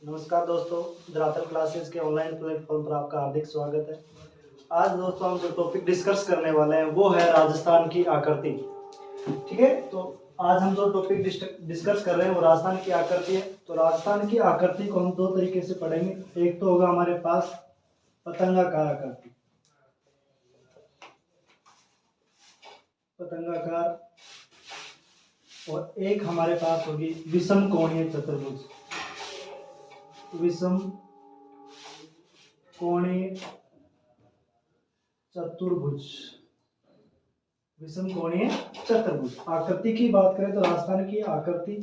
नमस्कार दोस्तों, धरातल क्लासेस के ऑनलाइन प्लेटफॉर्म पर आपका हार्दिक स्वागत है। आज दोस्तों हम जो टॉपिक डिस्कस करने वाले हैं वो है राजस्थान की आकृति। ठीक है, तो आज हम जो टॉपिक डिस्कस कर रहे हैं वो राजस्थान की आकृति है। तो राजस्थान की आकृति को हम दो तरीके से पढ़ेंगे। एक तो होगा हमारे पास पतंगाकार आकृति, पतंगाकार, और एक हमारे पास होगी विषम कोणीय चतुर्भुज, विषम कोणीय चतुर्भुज, विषम कोणीय चतुर्भुज। आकृति की बात करें तो राजस्थान की आकृति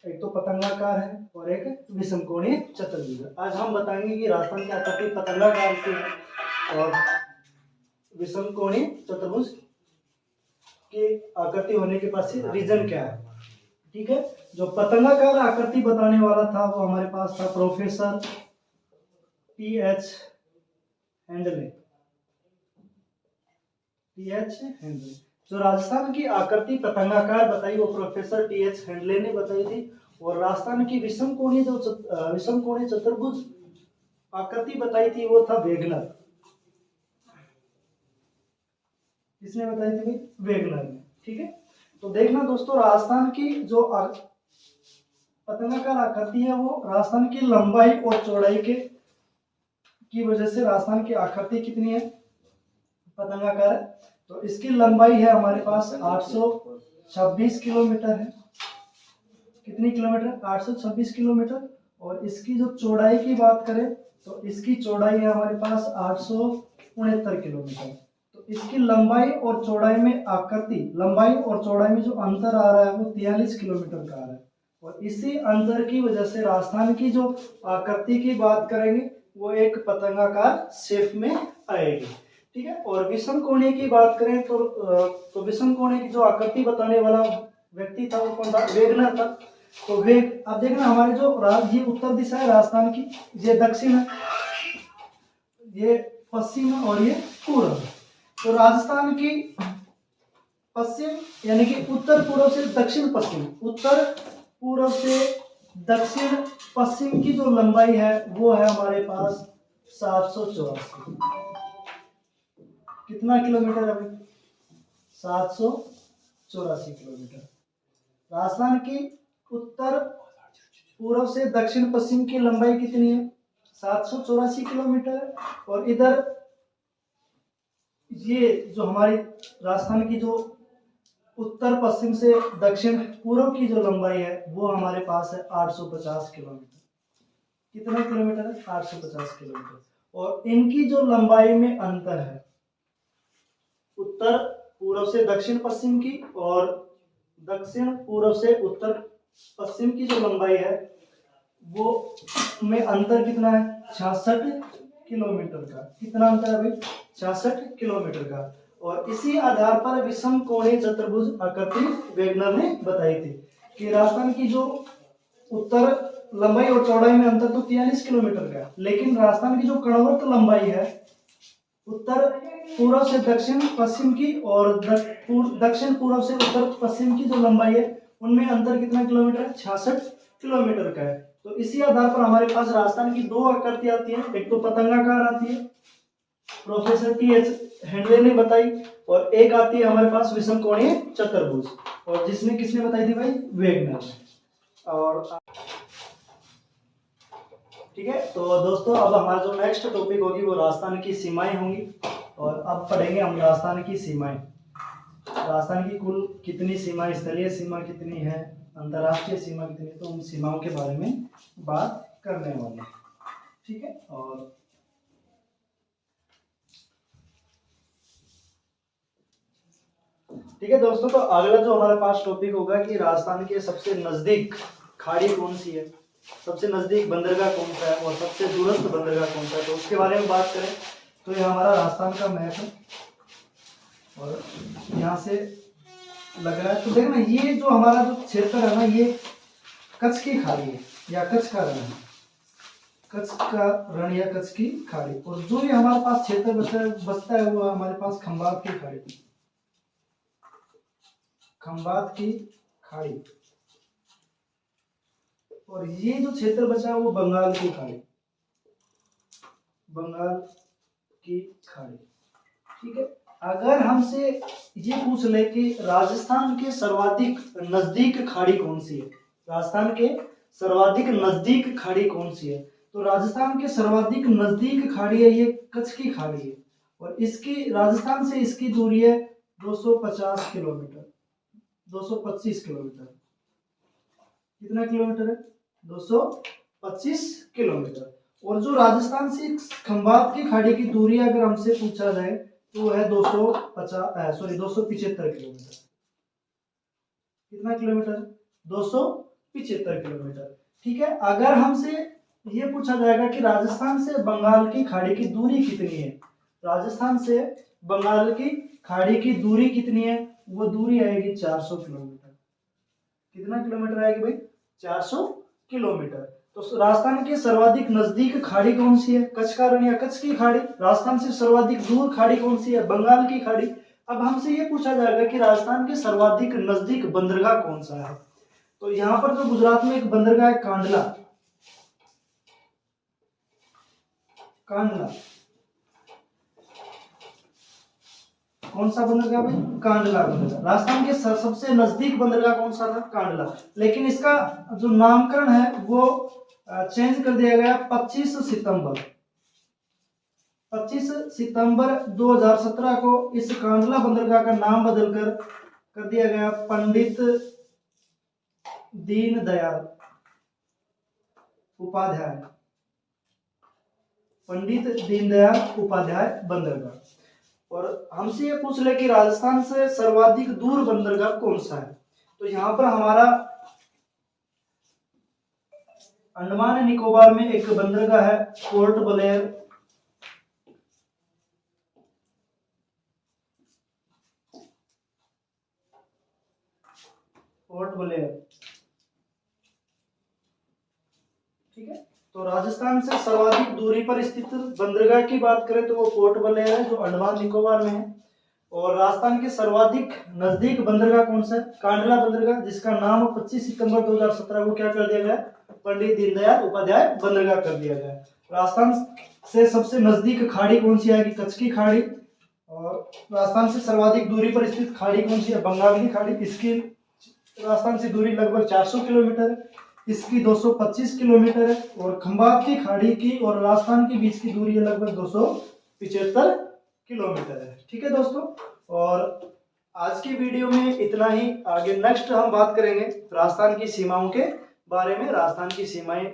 एक तो पतंगाकार है और एक विषम कोणीय चतुर्भुज है। आज हम बताएंगे कि राजस्थान की आकृति पतंगाकार की है और विषम कोणीय चतुर्भुज की आकृति होने के पीछे रीजन क्या है। ठीक है, जो पतंगाकार आकृति बताने वाला था वो हमारे पास था प्रोफेसर टी.एच. हैंडले। जो राजस्थान की आकृति पतंगाकार बताई वो प्रोफेसर टी.एच. हैंडले ने बताई थी। और राजस्थान की विषम कोणीय चतुर्भुज आकृति बताई थी वो था वेगनर। किसने बताई थी? वेगनर ने। ठीक है, तो देखना दोस्तों, राजस्थान की जो पतंगाकार आकृति है वो राजस्थान की लंबाई और चौड़ाई की वजह से राजस्थान की आकृति कितनी है? पतंगाकार है। तो इसकी लंबाई है हमारे पास 826 किलोमीटर है। कितनी किलोमीटर? 826 किलोमीटर। और इसकी जो चौड़ाई की बात करें तो इसकी चौड़ाई है हमारे पास 869 किलोमीटर। तो इसकी लंबाई और चौड़ाई में लंबाई और चौड़ाई में जो अंतर आ रहा है वो 43 किलोमीटर का आ रहा है। और इसी अंतर की वजह से राजस्थान की जो आकृति की बात करेंगे वो एक पतंगाकार शेप में आएगी। ठीक है, और विषम कोणीय की बात करें तो विषम कोणीय की जो आकृति बताने वाला व्यक्ति था वो कौन था? वेगनर था। तो अब देखना, हमारे जो ये उत्तर दिशा है राजस्थान की, ये दक्षिण है, ये पश्चिम है और ये पूर्व है। तो राजस्थान की पश्चिम यानी कि उत्तर पूर्व से दक्षिण पश्चिम, उत्तर पूर्व से दक्षिण पश्चिम की जो लंबाई है वो है हमारे पास 784। कितना किलोमीटर है? 784 किलोमीटर। राजस्थान की उत्तर पूर्व से दक्षिण पश्चिम की लंबाई कितनी है? 784 किलोमीटर। और इधर ये जो हमारी राजस्थान की जो उत्तर पश्चिम से दक्षिण पूर्व की जो लंबाई है वो हमारे पास है 850 किलोमीटर। कितना किलोमीटर है? 850 किलोमीटर। और इनकी जो लंबाई में अंतर है उत्तर पूर्व से दक्षिण पश्चिम की और दक्षिण पूर्व से उत्तर पश्चिम की जो लंबाई है वो में अंतर कितना है? 66 किलोमीटर का। कितना अंतर है भाई? 66 किलोमीटर का। और इसी आधार पर विषम कोणीय चतुर्भुज आकृति वेगनर ने बताई थी कि राजस्थान की जो उत्तर लंबाई और चौड़ाई में अंतर तो 43 किलोमीटर का, लेकिन राजस्थान की जो कणवर्त लंबाई है उत्तर पूर्व से दक्षिण पश्चिम की और दक्षिण पूर्व से उत्तर पश्चिम की जो लंबाई है उनमें अंतर कितना किलोमीटर है? 66 किलोमीटर का है। तो इसी आधार पर हमारे पास राजस्थान की दो आकृति आती है, एक तो पतंगाकार आती है, प्रोफेसर टी.एच. हैंडले ने बताई, और एक आती है हमारे पास विषम कोणीय चतुर्भुज, और जिसने किसने बताई थी भाई? वेगनर ने। और ठीक है, तो दोस्तों अब हमारा जो नेक्स्ट टॉपिक होगी वो राजस्थान की सीमाएं होंगी। और अब पढ़ेंगे हम राजस्थान की सीमाएं। राजस्थान की कुल कितनी सीमाएं, स्थलीय सीमा कितनी है, अंतर्राष्ट्रीय सीमा कितनी है, तो उन सीमाओं के बारे में बात करने वाले हैं। ठीक है, और ठीक है दोस्तों, तो अगला जो हमारे पास टॉपिक होगा कि राजस्थान के सबसे नजदीक खाड़ी कौन सी है, सबसे नजदीक बंदरगाह कौन सा है और सबसे दूरस्थ बंदरगाह कौन सा है। तो उसके बारे में बात करें तो ये हमारा राजस्थान का मैप है और यहाँ से लग रहा है। तो देखना, ये जो हमारा जो क्षेत्र है ना, ये कच्छ की खाड़ी है या कच्छ का रण है, कच्छ का रण या कच्छ की खाड़ी। और जो ये हमारे पास क्षेत्र बचता है वो हमारे पास खंबात की खाड़ी, खंबात की खाड़ी। और ये जो क्षेत्र बचा है वो बंगाल की खाड़ी, बंगाल की खाड़ी। ठीक है, अगर हमसे ये पूछ ले कि राजस्थान के सर्वाधिक नजदीक खाड़ी कौन सी है, राजस्थान के सर्वाधिक नजदीक खाड़ी कौन सी है, तो राजस्थान के सर्वाधिक नजदीक खाड़ी है ये कच्छ की खाड़ी है, और इसकी राजस्थान से इसकी दूरी है 250 किलोमीटर, 225 किलोमीटर। कितना किलोमीटर है? 225 किलोमीटर। और जो राजस्थान से खंबात की खाड़ी की दूरी अगर हमसे पूछा जाए तो वो है 275 किलोमीटर। कितना किलोमीटर? 275 किलोमीटर। ठीक है, अगर हमसे ये पूछा जाएगा कि राजस्थान से बंगाल की खाड़ी की दूरी कितनी है, राजस्थान से बंगाल की खाड़ी की दूरी कितनी है, वो दूरी आएगी 400 किलोमीटर। कितना किलोमीटर आएगी भाई? 400 किलोमीटर। तो राजस्थान की सर्वाधिक नजदीक खाड़ी कौन सी है? कच्छ का रण या कच्छ की खाड़ी। राजस्थान से सर्वाधिक दूर खाड़ी कौन सी है? बंगाल की खाड़ी। अब हमसे ये पूछा जाएगा कि राजस्थान के सर्वाधिक नजदीक बंदरगाह कौन सा है, तो यहाँ पर जो गुजरात में एक बंदरगाह है कांडला, कांडला। कौन सा बंदरगाह भाई? कांडला बंदरगाह। राजस्थान के सबसे नजदीक बंदरगाह कौन सा था? कांडला। लेकिन इसका जो नामकरण है वो चेंज कर दिया गया 25 सितंबर 2017 को इस कांडला बंदरगाह का नाम बदलकर कर दिया गया पंडित दीनदयाल उपाध्याय, पंडित दीनदयाल उपाध्याय बंदरगाह। और हमसे ये पूछ ले कि राजस्थान से सर्वाधिक दूर बंदरगाह कौन सा है, तो यहाँ पर हमारा अंडमान निकोबार में एक बंदरगाह है पोर्ट ब्लेयर, पोर्ट ब्लेयर। ठीक है, तो राजस्थान से सर्वाधिक दूरी पर स्थित बंदरगाह की बात करें तो वो पोर्ट ब्लेयर है जो अंडमान निकोबार में है। और राजस्थान के सर्वाधिक नजदीक बंदरगाह कौन सा है? कांडला बंदरगाह, जिसका नाम 25 सितंबर 2017 को क्या कर दिया गया? पंडित दीनदयाल उपाध्याय बंदरगाह कर दिया गया। राजस्थान से सबसे नजदीक खाड़ी कौन सी आएगी? कच्छ की खाड़ी। और राजस्थान से सर्वाधिक दूरी पर स्थित खाड़ी कौन सी है? बंगाल की खाड़ी। इसकी राजस्थान से दूरी लगभग 400 किलोमीटर है, इसकी 225 किलोमीटर है। और खंबात की खाड़ी की और राजस्थान के बीच की दूरी है लगभग 275 किलोमीटर है। ठीक है दोस्तों, और आज की वीडियो में इतना ही। आगे नेक्स्ट हम बात करेंगे राजस्थान की सीमाओं के बारे में। राजस्थान की सीमाएं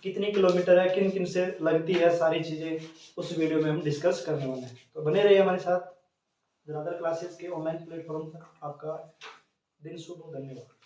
कितनी किलोमीटर है, किन किन से लगती है, सारी चीजें उस वीडियो में हम डिस्कस करने वाले हैं। तो बने रहिए हमारे साथ धरातल क्लासेस के ऑनलाइन प्लेटफॉर्म पर। आपका दिन शुभ हो। धन्यवाद।